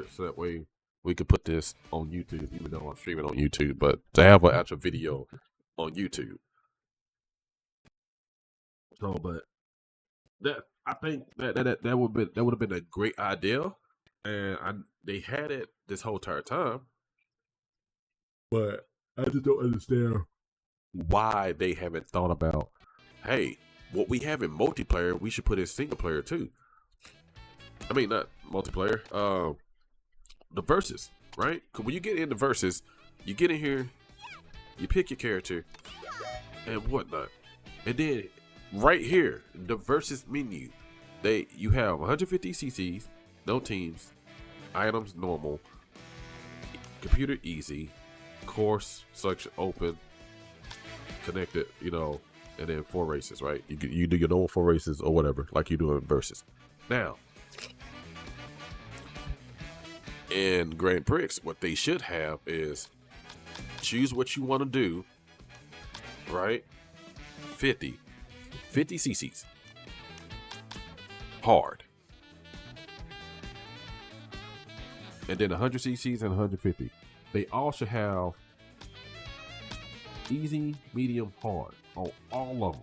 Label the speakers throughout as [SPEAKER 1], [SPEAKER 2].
[SPEAKER 1] recorded so that way we could put this on YouTube, even though I'm streaming on YouTube, but to have an actual video on YouTube. So, but that I think that would have been a great idea, and they had it this whole entire time, but I just don't understand why they haven't thought about, hey, what we have in multiplayer, we should put in single player too. I mean, not multiplayer. The verses, right? Because when you get into verses, you get in here, you pick your character and whatnot, and then right here, the versus menu, you have 150 CCs, no teams, items normal, computer easy, course selection open, connected, and then 4 races, right? You do your normal 4 races or whatever, like you do in versus. Now, in Grand Prix, what they should have is choose what you want to do, right? 50 cc's hard, and then 100 cc's and 150. They all should have easy, medium, hard on all of them.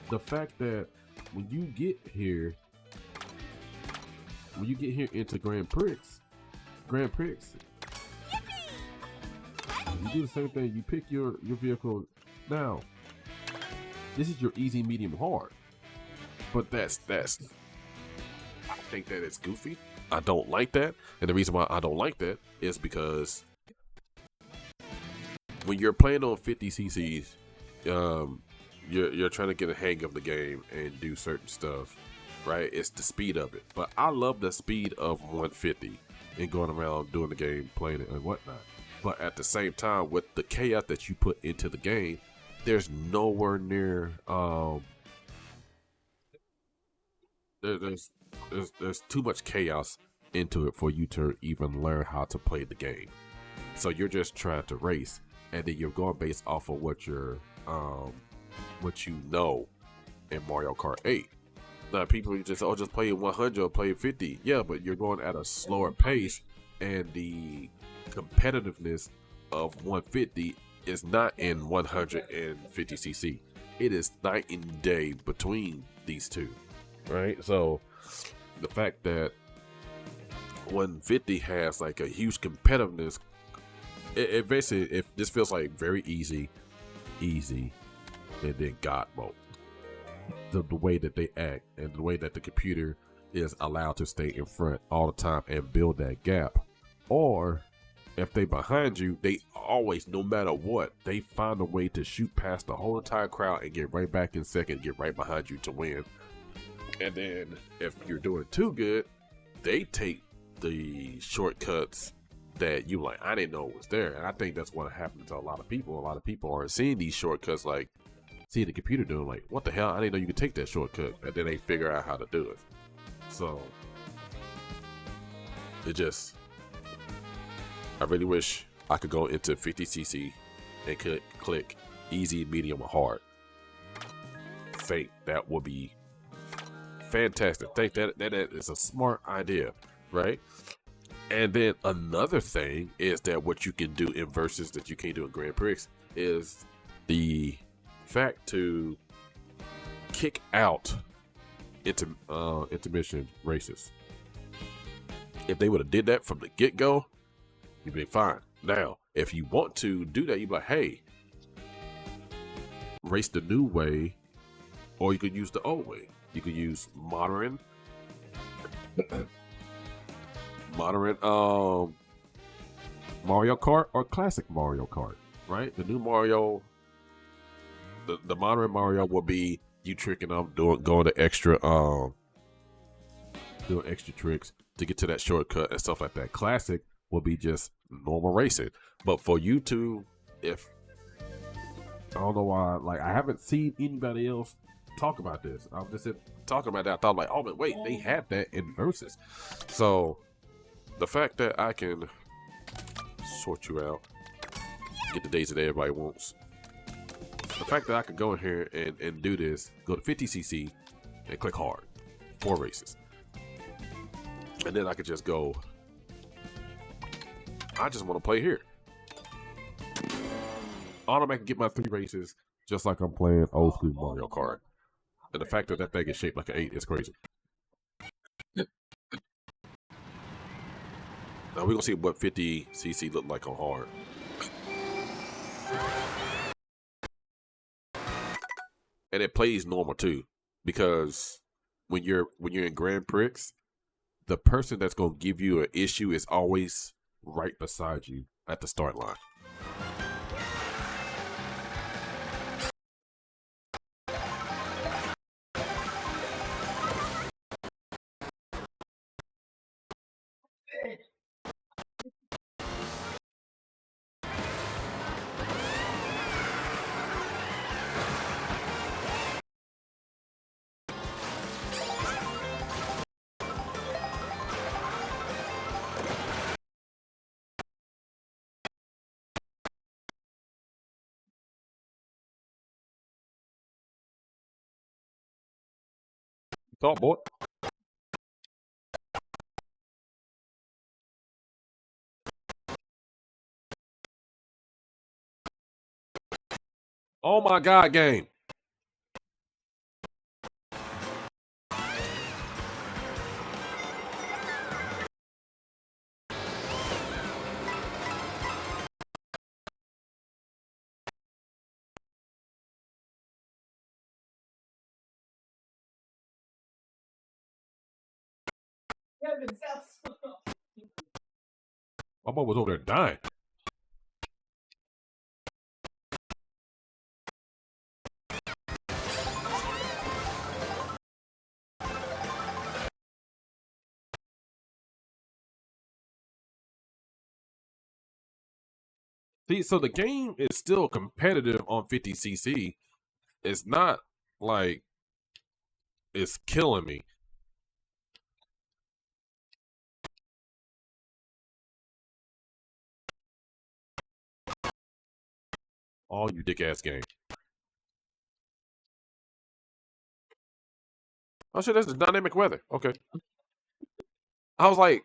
[SPEAKER 1] The fact that when you get here into Grand Prix, you do the same thing. You pick your vehicle. Now, this is your easy, medium, hard. But that's I think that it's goofy. I don't like that. And the reason why I don't like that is because when you're playing on 50 cc's, you're trying to get a hang of the game and do certain stuff, right? It's the speed of it. But I love the speed of 150 and going around doing the game, playing it and whatnot. But at the same time, with the chaos that you put into the game, there's nowhere near there's too much chaos into it for you to even learn how to play the game. So you're just trying to race, and then you're going based off of what you know in Mario Kart 8. Now people just play 100 or play 50. Yeah, but you're going at a slower pace, and the competitiveness of 150 is not in 150 cc. It is night and day between these two, right? So the fact that 150 has like a huge competitiveness, it basically, this feels like very easy, and then God mode. The way that they act and the way that the computer is allowed to stay in front all the time and build that gap. Or if they behind you, they always, no matter what, they find a way to shoot past the whole entire crowd and get right back in second, get right behind you to win. And then if you're doing too good, they take the shortcuts that you like, I didn't know was there. And I think that's what happened to a lot of people. A lot of people aren't seeing these shortcuts, like see the computer doing, like, what the hell? I didn't know you could take that shortcut. And then they figure out how to do it. So I really wish I could go into 50 cc and click easy, medium, or hard. Think that would be fantastic. Think that is a smart idea, right? And then another thing is that what you can do in versus that you can't do in Grand Prix is the fact to kick out intermission races. If they would have did that from the get-go, you'd be fine. Now, if you want to do that, you'd be like, hey, race the new way, or you could use the old way. You could use modern Mario Kart or classic Mario Kart, right? The new Mario, the modern Mario will be you tricking them, going to extra doing extra tricks to get to that shortcut and stuff like that. Classic will be just normal racing. But for you to, if I don't know why, like I haven't seen anybody else talk about this. I'm just talking about that. I thought like, oh but wait, they have that in versus. So the fact that I can sort you out, get the days that everybody wants. The fact that I can go in here and do this, go to 50 cc and click hard, 4 races. and then I could just go. I just want to play here. Automatically get my 3 races, just like I'm playing old school Mario Kart. And the fact that that thing is shaped like an 8 is crazy. Now we're gonna see what 50cc look like on hard. And it plays normal too, because when you're in Grand Prix, the person that's gonna give you an issue is always right beside you at the start line. Talk, boy. Oh my God, game. My boy was over there dying. See, so the game is still competitive on 50cc. It's not like it's killing me. Oh, you dick ass game. Oh shit, that's the dynamic weather. Okay. I was like,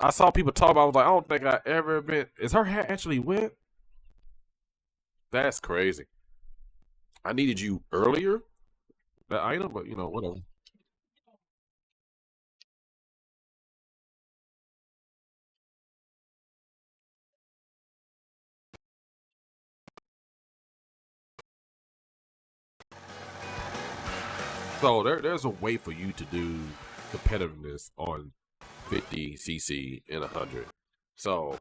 [SPEAKER 1] I saw people talk about. I was like, I don't think I ever been. Is her hat actually wet? That's crazy. I needed you earlier. That item, but whatever. So there's a way for you to do competitiveness on 50cc and 100. So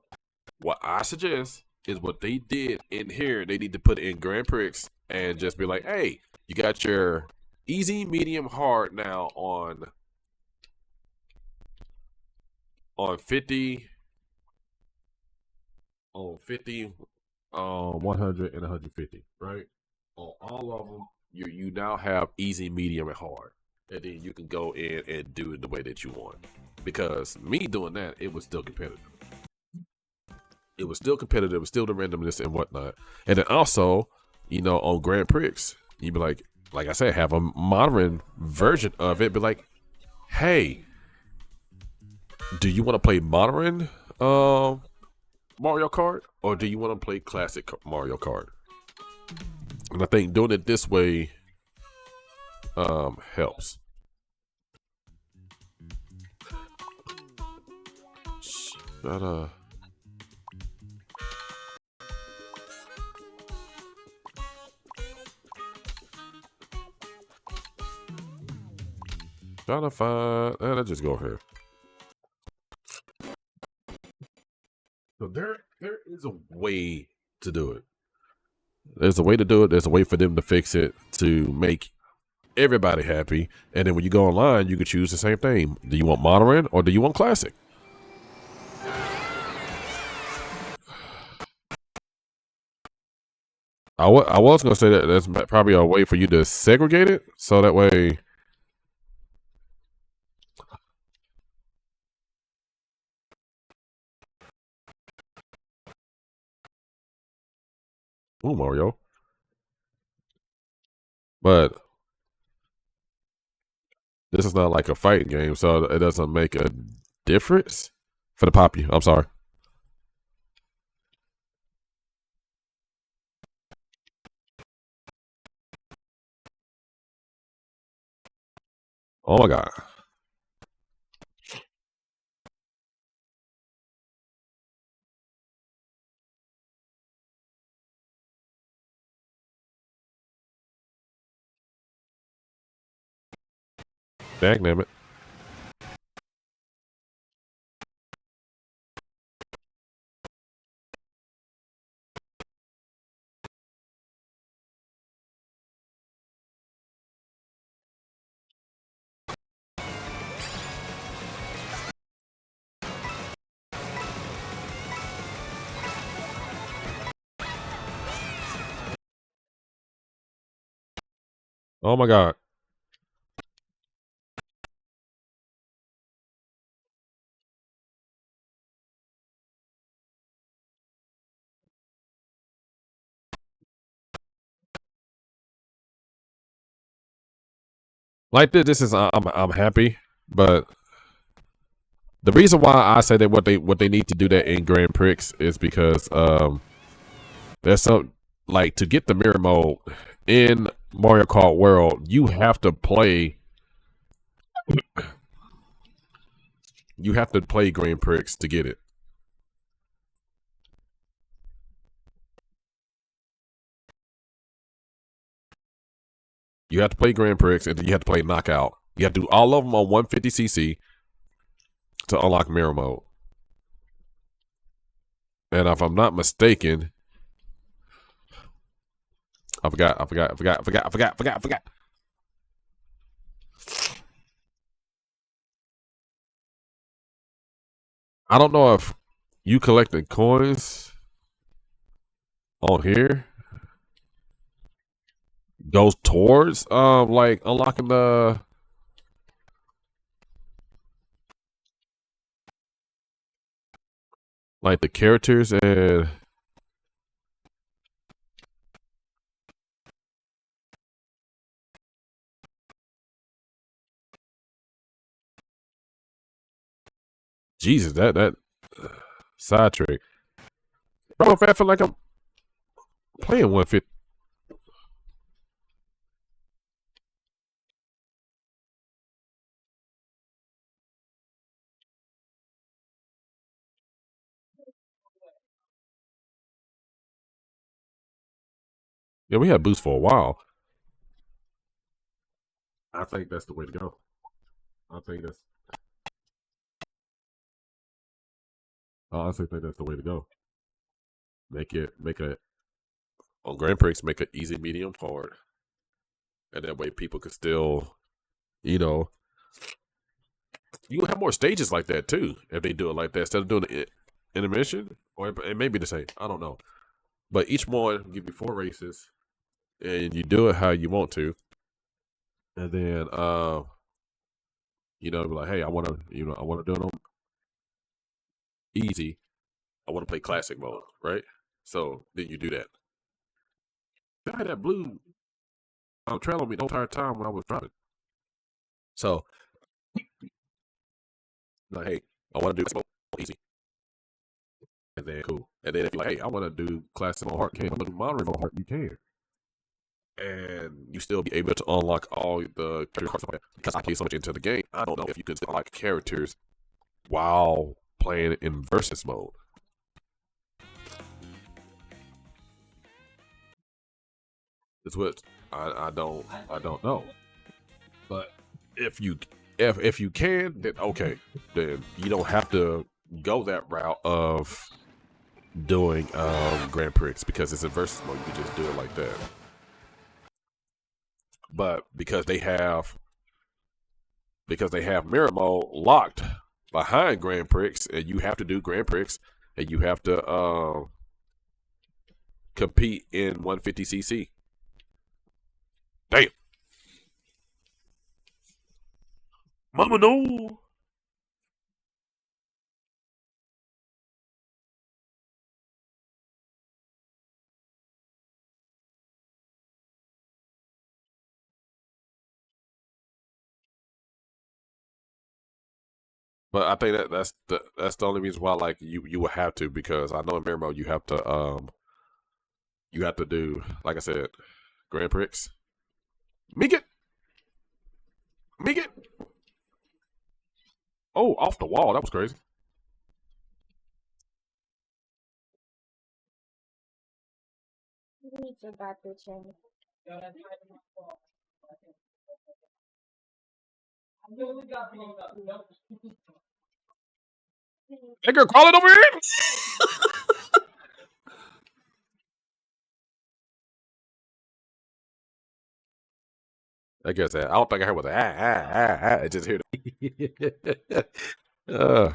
[SPEAKER 1] what I suggest is what they did in here. They need to put in Grand Prix and just be like, hey, you got your easy, medium, hard now on 50, on 50, 100, and 150, right? On all of them, you now have easy, medium, and hard, and then you can go in and do it the way that you want. Because me doing that, it was still competitive. It was still competitive. It was still the randomness and whatnot. And then also, on Grand Prix, you'd be like I said, have a modern version of it. Be like, hey, do you want to play modern Mario Kart, or do you want to play classic Mario Kart? And I think doing it this way helps. That trying to find. Let's just go here. So there is a way to do it. There's a way to do it. There's a way for them to fix it to make everybody happy. And then when you go online, you can choose the same thing. Do you want modern or do you want classic? I was going to say that that's probably a way for you to segregate it. So that way. Ooh, Mario. But this is not like a fighting game, so it doesn't make a difference for the pop you. I'm sorry. Oh my god. Dang damn it. Oh my god. Like this is I'm happy, but the reason why I say that what they need to do that in Grand Prix is because there's some like to get the mirror mode in Mario Kart World, you have to play Grand Prix to get it. You have to play Grand Prix and then you have to play Knockout. You have to do all of them on 150cc to unlock mirror mode. And if I'm not mistaken, I forgot. I don't know if you collecting coins on here goes towards like unlocking the characters and Jesus that sidetrack. Bro, if I feel like I'm playing 150. Yeah, we had boost for a while. I think that's the way to go. I think that's I honestly think that's the way to go. Make it on Grand Prix, make it easy, medium, hard, and that way people can still, you know, you can have more stages like that too if they do it like that instead of doing it intermission, or it may be the same. I don't know, but each one give you 4 races, and you do it how you want to, and then be like, hey, I want to do it on easy. I want to play classic mode, right? So then you do that. I had that blue trail on me the entire time when I was driving. So like, hey, I want to do easy, and then cool. And then if you're like, hey, I want to do classic on hard, can I want to do modern on hard? You can, and you still be able to unlock all the characters because I play so much into the game. I don't know if you could still unlock characters while playing in versus mode. It's what I don't know. But if you if you can, then okay, then you don't have to go that route of doing Grand Prix because it's a versus mode. You can just do it like that. But because they have mirror mode locked behind Grand Prix, and you have to do Grand Prix, and you have to compete in 150cc. Damn, Mama no. But I think that's the only reason why like you would have to, because I know in Mirror Mode you have to do, like I said, Grand Prix. Make it, make it. Oh, off the wall. That was crazy. That girl crawling over here. I guess that. I don't think I heard what the I just heard it. uh,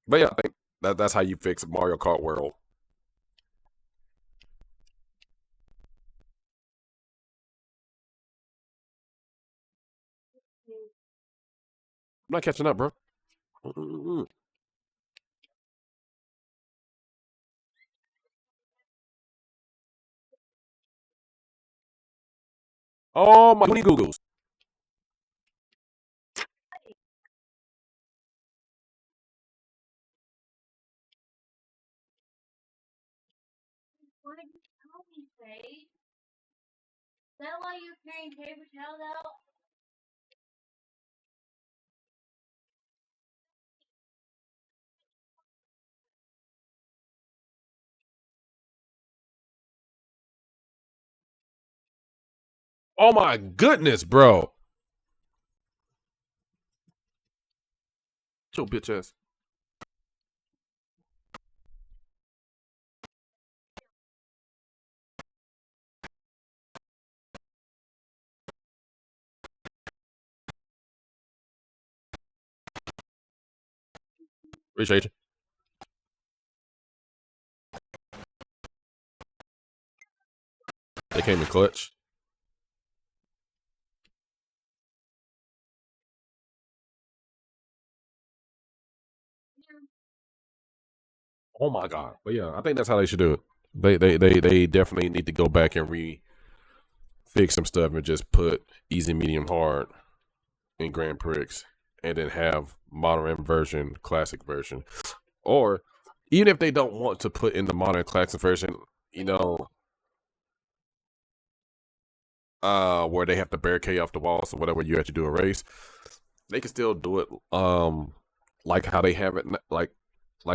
[SPEAKER 1] but yeah, I think that's how you fix Mario Kart World. I'm not catching up, bro. Mm-mm. Oh my goody googles. Oh my goodness, bro. Your bitch ass. Appreciate you. They came in clutch. Oh my god. But yeah, I think that's how they should do it. They definitely need to go back and fix some stuff and just put easy, medium, hard in Grand Prix, and then have modern version, classic version, or even if they don't want to put in the modern classic version, you know, where they have to barricade off the walls or whatever you have to do a race, they can still do it, like how they have it, like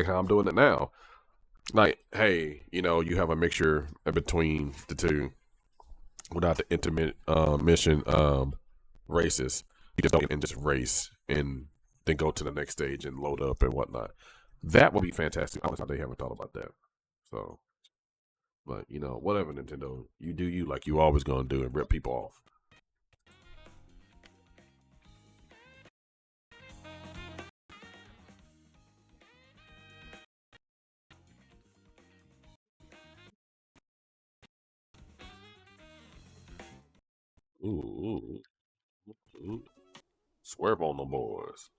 [SPEAKER 1] how I'm doing it now. Like, hey, you have a mixture in between the two without the intermittent mission races. You just don't and just race and then go to the next stage and load up and whatnot. That would be fantastic. I don't know, they haven't thought about that. So, but whatever, Nintendo, you do you like you always gonna do and rip people off. Ooh, ooh, ooh. Swerve on the boys.